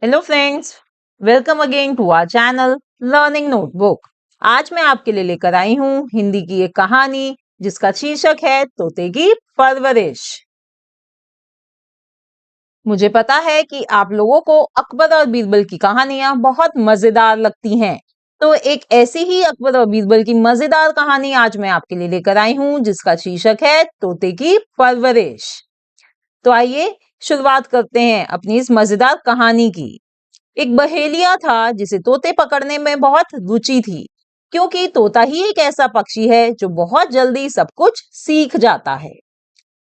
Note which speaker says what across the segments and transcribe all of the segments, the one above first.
Speaker 1: Hello friends, welcome again to our channel learning notebook. आज मैं आपके लिए लेकर आई हूँ हिंदी की एक कहानी जिसका शीर्षक है तोते की परवरिश। मुझे पता है कि आप लोगों को अकबर और बीरबल की कहानियां बहुत मजेदार लगती हैं, तो एक ऐसी ही अकबर और बीरबल की मजेदार कहानी आज मैं आपके लिए लेकर आई हूँ जिसका शीर्षक है तोते की परवरिश। तो आइए शुरुआत करते हैं अपनी इस मजेदार कहानी की। एक बहेलिया था जिसे तोते पकड़ने में बहुत रुचि थी, क्योंकि तोता ही एक ऐसा पक्षी है जो बहुत जल्दी सब कुछ सीख जाता है।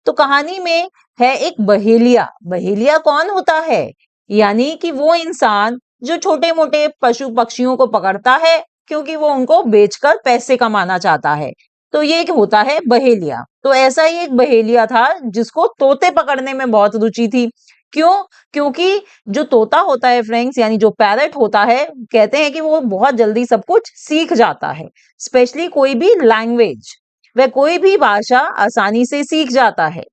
Speaker 1: तो कहानी में है एक बहेलिया। बहेलिया कौन होता है? यानी कि वो इंसान जो छोटे मोटे पशु पक्षियों को पकड़ता है, क्योंकि वो उनको बेचकर पैसे कमाना चाहता है। तो ये एक होता है बहेलिया। तो ऐसा ही एक बहेलिया था जिसको तोते पकड़ने में बहुत रुचि थी। क्यों? क्योंकि जो तोता होता है फ्रेंड्स, यानी जो पैरट होता है, कहते हैं कि वो बहुत जल्दी सब कुछ सीख जाता है, स्पेशली कोई भी लैंग्वेज, वह कोई भी भाषा आसानी से सीख जाता है।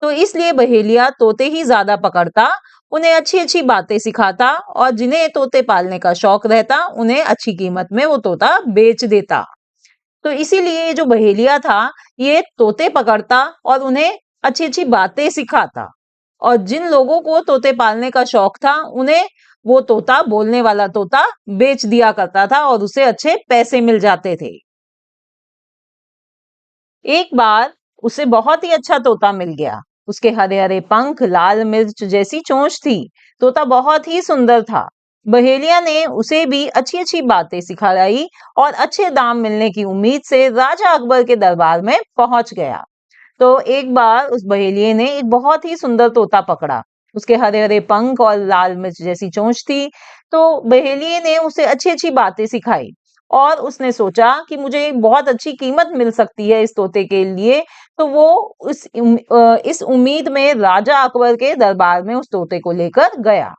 Speaker 1: तो इसलिए बहेलिया तोते ही ज्यादा पकड़ता, उन्हें अच्छी अच्छी बातें सिखाता और जिन्हें तोते पालने का शौक रहता उन्हें अच्छी कीमत में वो तोता बेच देता। तो इसीलिए ये जो बहेलिया था, ये तोते पकड़ता और उन्हें अच्छी अच्छी बातें सिखाता, और जिन लोगों को तोते पालने का शौक था उन्हें वो तोता, बोलने वाला तोता, बेच दिया करता था और उसे अच्छे पैसे मिल जाते थे। एक बार उसे बहुत ही अच्छा तोता मिल गया। उसके हरे हरे पंख, लाल मिर्च जैसी चोंच थी। तोता बहुत ही सुंदर था। बहेलिया ने उसे भी अच्छी अच्छी बातें सिखाई और अच्छे दाम मिलने की उम्मीद से राजा अकबर के दरबार में पहुंच गया। तो एक बार उस बहेलिये ने एक बहुत ही सुंदर तोता पकड़ा। उसके हरे हरे पंख और लाल मिर्च जैसी चोंच थी। तो बहेलिये ने उसे अच्छी अच्छी बातें सिखाई और उसने सोचा कि मुझे एक बहुत अच्छी कीमत मिल सकती है इस तोते के लिए। तो वो इस उम्मीद में राजा अकबर के दरबार में उस तोते को लेकर गया।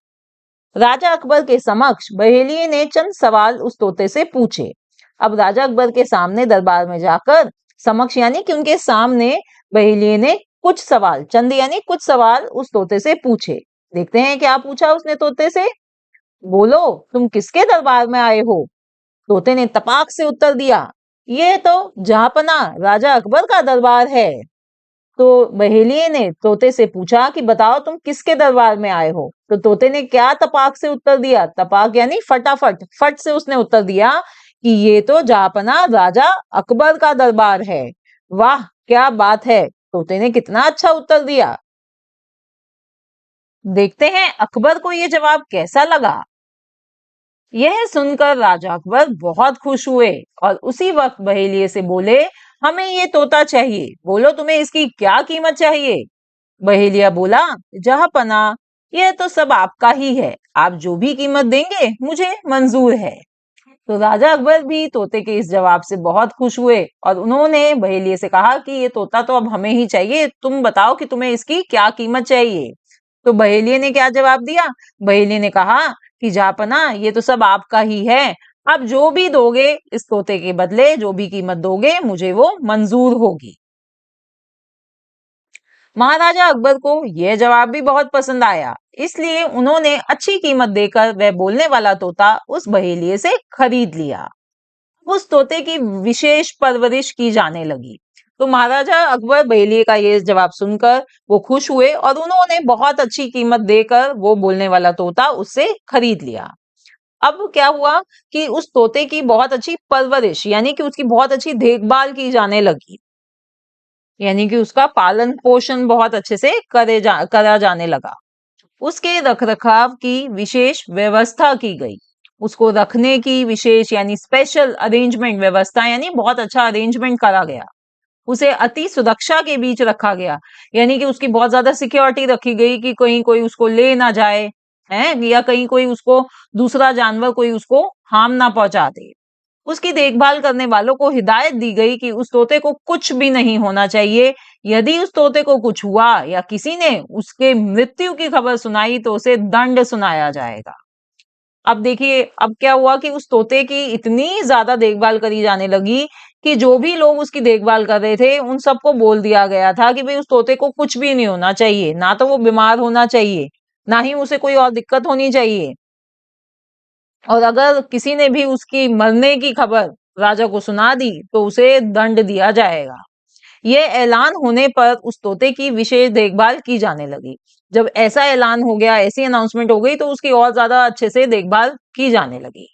Speaker 1: राजा अकबर के समक्ष बहेलिये ने चंद सवाल उस तोते से पूछे। अब राजा अकबर के सामने दरबार में जाकर, समक्ष यानी कि उनके सामने, बहेलिये ने कुछ सवाल, चंद यानी कुछ सवाल उस तोते से पूछे। देखते हैं क्या पूछा उसने तोते से। बोलो, तुम किसके दरबार में आए हो? तोते ने तपाक से उत्तर दिया, ये तो जहांपना राजा अकबर का दरबार है। तो बहेलिये ने तोते से पूछा कि बताओ तुम किसके दरबार में आए हो? तो तोते ने क्या तपाक से उत्तर दिया? तपाक यानी फटाफट, फट से उसने उत्तर दिया कि ये तो जहांपना राजा अकबर का दरबार है। वाह, क्या बात है! तोते ने कितना अच्छा उत्तर दिया। देखते हैं अकबर को ये जवाब कैसा लगा। यह सुनकर राजा अकबर बहुत खुश हुए और उसी वक्त बहेलिये से बोले, हमें ये तोता चाहिए, बोलो तुम्हें इसकी क्या कीमत चाहिए? बहेलिया बोला, जहांपना, यह तो सब आपका ही है, आप जो भी कीमत देंगे मुझे मंजूर है। तो राजा अकबर भी तोते के इस जवाब से बहुत खुश हुए और उन्होंने बहेलिये से कहा कि ये तोता तो अब हमें ही चाहिए, तुम बताओ कि तुम्हें इसकी क्या कीमत चाहिए। तो बहेलिये ने क्या जवाब दिया? बहेलिये ने कहा कि जहांपना, ये तो सब आपका ही है, आप जो भी दोगे इस तोते के बदले, जो भी कीमत दोगे मुझे वो मंजूर होगी। महाराजा अकबर को यह जवाब भी बहुत पसंद आया, इसलिए उन्होंने अच्छी कीमत देकर वह बोलने वाला तोता उस बहेलिये से खरीद लिया। उस तोते की विशेष परवरिश की जाने लगी। तो महाराजा अकबर बहेलिये का ये जवाब सुनकर वो खुश हुए और उन्होंने बहुत अच्छी कीमत देकर वो बोलने वाला तोता उससे खरीद लिया। अब क्या हुआ कि उस तोते की बहुत अच्छी परवरिश, यानी कि उसकी बहुत अच्छी देखभाल की जाने लगी, यानी कि उसका पालन पोषण बहुत अच्छे से करा जाने लगा। उसके रखरखाव की विशेष व्यवस्था की गई। उसको रखने की विशेष यानी स्पेशल अरेंजमेंट, व्यवस्था यानी बहुत अच्छा अरेंजमेंट करा गया। उसे अति सुरक्षा के बीच रखा गया, यानी कि उसकी बहुत ज्यादा सिक्योरिटी रखी गई कि कहीं कोई उसको ले ना जाए, है, या कहीं कोई उसको, दूसरा जानवर कोई उसको हार्म ना पहुंचा दे। उसकी देखभाल करने वालों को हिदायत दी गई कि उस तोते को कुछ भी नहीं होना चाहिए। यदि उस तोते को कुछ हुआ या किसी ने उसके मृत्यु की खबर सुनाई तो उसे दंड सुनाया जाएगा। अब देखिए, अब क्या हुआ कि उस तोते की इतनी ज्यादा देखभाल करी जाने लगी कि जो भी लोग उसकी देखभाल कर रहे थे उन सबको बोल दिया गया था कि भाई उस तोते को कुछ भी नहीं होना चाहिए, ना तो वो बीमार होना चाहिए, ना ही उसे कोई और दिक्कत होनी चाहिए। और अगर किसी ने भी उसकी मरने की खबर राजा को सुना दी तो उसे दंड दिया जाएगा। ये ऐलान होने पर उस तोते की विशेष देखभाल की जाने लगी। जब ऐसा ऐलान हो गया, ऐसी अनाउंसमेंट हो गई, तो उसकी और ज्यादा अच्छे से देखभाल की जाने लगी।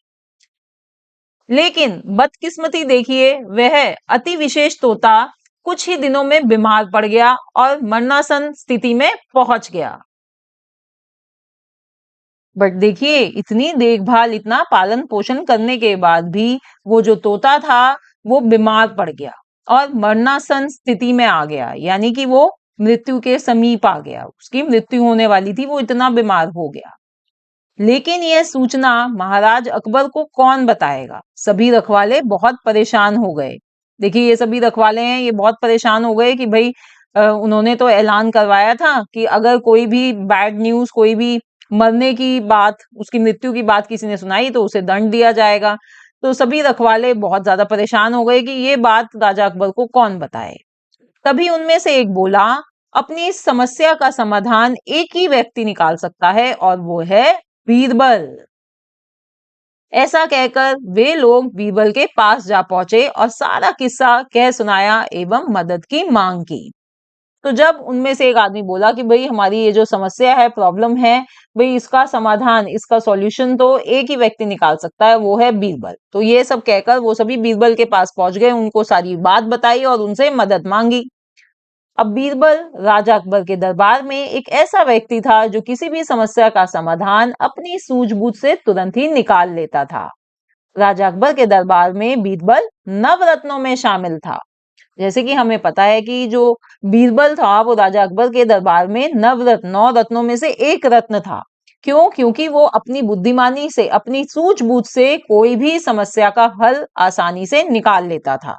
Speaker 1: लेकिन बदकिस्मती देखिए, वह अति विशेष तोता कुछ ही दिनों में बीमार पड़ गया और मरणासन स्थिति में पहुंच गया। बट देखिए, इतनी देखभाल, इतना पालन पोषण करने के बाद भी वो जो तोता था वो बीमार पड़ गया और मरणासन स्थिति में आ गया, यानी कि वो मृत्यु के समीप आ गया, उसकी मृत्यु होने वाली थी, वो इतना बीमार हो गया। लेकिन यह सूचना महाराज अकबर को कौन बताएगा? सभी रखवाले बहुत परेशान हो गए। देखिए, ये सभी रखवाले हैं, ये बहुत परेशान हो गए कि भाई उन्होंने तो ऐलान करवाया था कि अगर कोई भी बैड न्यूज, कोई भी मरने की बात, उसकी मृत्यु की बात किसी ने सुनाई तो उसे दंड दिया जाएगा। तो सभी रखवाले बहुत ज्यादा परेशान हो गए कि ये बात राजा अकबर को कौन बताए। तभी उनमें से एक बोला, अपनी इस समस्या का समाधान एक ही व्यक्ति निकाल सकता है और वो है बीरबल। ऐसा कहकर वे लोग बीरबल के पास जा पहुंचे और सारा किस्सा कह सुनाया एवं मदद की मांग की। तो जब उनमें से एक आदमी बोला कि भाई हमारी ये जो समस्या है, प्रॉब्लम है, भाई इसका समाधान, इसका सॉल्यूशन तो एक ही व्यक्ति निकाल सकता है, वो है बीरबल। तो ये सब कहकर वो सभी बीरबल के पास पहुंच गए, उनको सारी बात बताई और उनसे मदद मांगी। अब बीरबल राजा अकबर के दरबार में एक ऐसा व्यक्ति था जो किसी भी समस्या का समाधान अपनी सूझबूझ से तुरंत ही निकाल लेता था। राजा अकबर के दरबार में बीरबल नवरत्नों में शामिल था। जैसे कि हमें पता है कि जो बीरबल था वो राजा अकबर के दरबार में नवरत्न, 9 रत्नों में से एक रत्न था। क्यों? क्योंकि वो अपनी बुद्धिमानी से, अपनी सूझबूझ से कोई भी समस्या का हल आसानी से निकाल लेता था।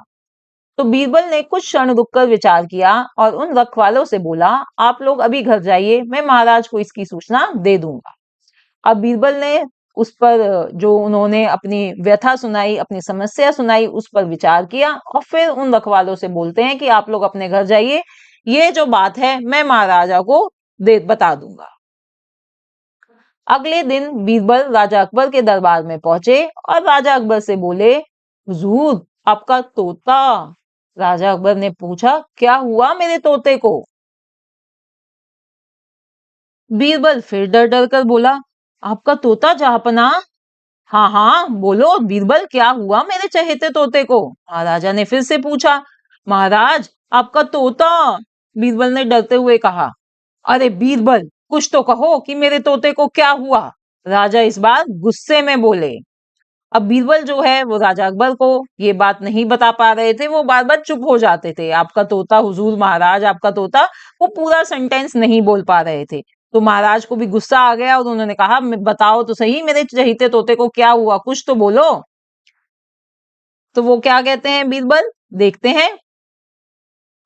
Speaker 1: तो बीरबल ने कुछ क्षण रुककर विचार किया और उन रखवालों से बोला, आप लोग अभी घर जाइए, मैं महाराज को इसकी सूचना दे दूंगा। अब बीरबल ने उस पर, जो उन्होंने अपनी व्यथा सुनाई, अपनी समस्या सुनाई, उस पर विचार किया और फिर उन रखवालों से बोलते हैं कि आप लोग अपने घर जाइए, ये जो बात है मैं महाराजा को दे बता दूंगा। अगले दिन बीरबल राजा अकबर के दरबार में पहुंचे और राजा अकबर से बोले, हुजूर, आपका तोता। राजा अकबर ने पूछा, क्या हुआ मेरे तोते को? बीरबल फिर डर डर कर बोला, आपका तोता जहाँपनाह। हाँ हाँ बोलो बीरबल, क्या हुआ मेरे चहेते तोते को? महाराजा ने फिर से पूछा। महाराज, आपका तोता। बीरबल ने डरते हुए कहा। अरे बीरबल, कुछ तो कहो कि मेरे तोते को क्या हुआ? राजा इस बार गुस्से में बोले। अब बीरबल जो है वो राजा अकबर को ये बात नहीं बता पा रहे थे, वो बार बार चुप हो जाते थे। आपका तोता, हुजूर महाराज, आपका तोता, वो पूरा सेंटेंस नहीं बोल पा रहे थे। तो महाराज को भी गुस्सा आ गया और उन्होंने कहा, बताओ तो सही मेरे चहीते तोते को क्या हुआ, कुछ तो बोलो। तो वो क्या कहते हैं बीरबल, देखते हैं।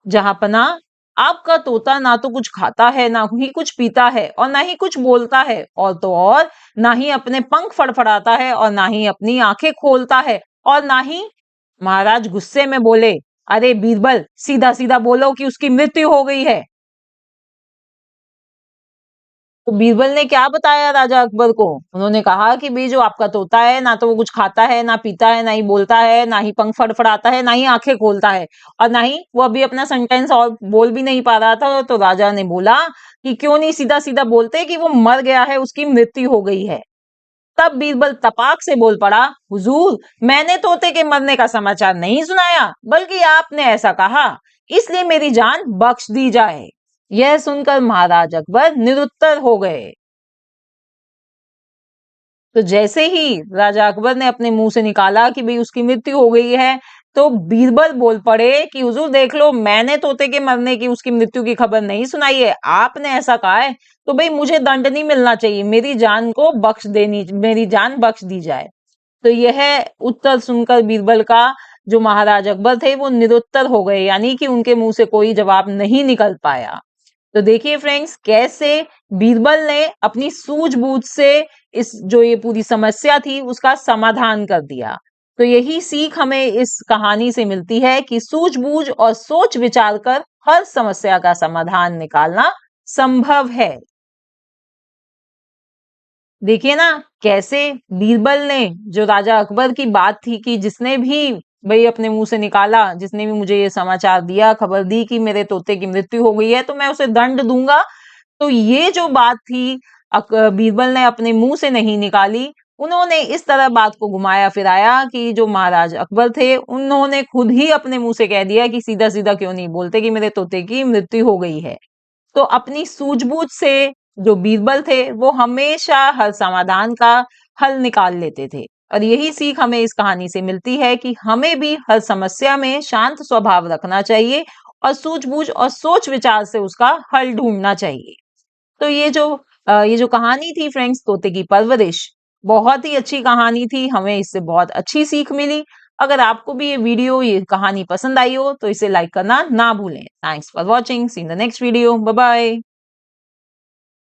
Speaker 1: जहांपना, आपका तोता ना तो कुछ खाता है, ना ही कुछ पीता है, और ना ही कुछ बोलता है, और तो और ना ही अपने पंख फड़फड़ाता है, और ना ही अपनी आंखें खोलता है, और ना ही। महाराज गुस्से में बोले, अरे बीरबल, सीधा सीधा बोलो कि उसकी मृत्यु हो गई है। तो बीरबल ने क्या बताया राजा अकबर को? उन्होंने कहा कि भाई जो आपका तोता है, ना तो वो कुछ खाता है, ना पीता है, ना ही बोलता है, ना ही पंख फड़फड़ाता है, ना ही आंखें खोलता है, और ना ही वो अभी अपना सेंटेंस और बोल भी नहीं पा रहा था। तो राजा ने बोला कि क्यों नहीं सीधा सीधा बोलते कि वो मर गया है, उसकी मृत्यु हो गई है। तब बीरबल तपाक से बोल पड़ा, हुजूर, मैंने तोते के मरने का समाचार नहीं सुनाया, बल्कि आपने ऐसा कहा, इसलिए मेरी जान बख्श दी जाए। यह सुनकर महाराज अकबर निरुत्तर हो गए। तो जैसे ही राजा अकबर ने अपने मुंह से निकाला कि भाई उसकी मृत्यु हो गई है, तो बीरबल बोल पड़े कि हुजूर देख लो, मैंने तोते के मरने की, उसकी मृत्यु की खबर नहीं सुनाई है, आपने ऐसा कहा है, तो भाई मुझे दंड नहीं मिलना चाहिए, मेरी जान को बख्श देनी, मेरी जान बख्श दी जाए। तो यह उत्तर सुनकर बीरबल का, जो महाराज अकबर थे, वो निरुत्तर हो गए, यानी कि उनके मुंह से कोई जवाब नहीं निकल पाया। तो देखिए फ्रेंड्स, कैसे बीरबल ने अपनी सूझबूझ से इस जो ये पूरी समस्या थी उसका समाधान कर दिया। तो यही सीख हमें इस कहानी से मिलती है कि सूझबूझ और सोच विचार कर हर समस्या का समाधान निकालना संभव है। देखिए ना कैसे बीरबल ने जो राजा अकबर की बात थी कि जिसने भी भाई अपने मुंह से निकाला, जिसने भी मुझे ये समाचार दिया, खबर दी कि मेरे तोते की मृत्यु हो गई है तो मैं उसे दंड दूंगा। तो ये जो बात थी बीरबल ने अपने मुंह से नहीं निकाली, उन्होंने इस तरह बात को घुमाया फिराया कि जो महाराज अकबर थे उन्होंने खुद ही अपने मुंह से कह दिया कि सीधा सीधा क्यों नहीं बोलते कि मेरे तोते की मृत्यु हो गई है। तो अपनी सूझबूझ से जो बीरबल थे वो हमेशा हर समाधान का हल निकाल लेते थे। और यही सीख हमें इस कहानी से मिलती है कि हमें भी हर समस्या में शांत स्वभाव रखना चाहिए और सूझबूझ और सोच विचार से उसका हल ढूंढना चाहिए। तो ये जो कहानी थी फ्रेंड्स, तोते की परवरिश, बहुत ही अच्छी कहानी थी, हमें इससे बहुत अच्छी सीख मिली। अगर आपको भी ये कहानी पसंद आई हो तो इसे लाइक करना ना भूलें। Thanks for watching, see in the next video, bye bye.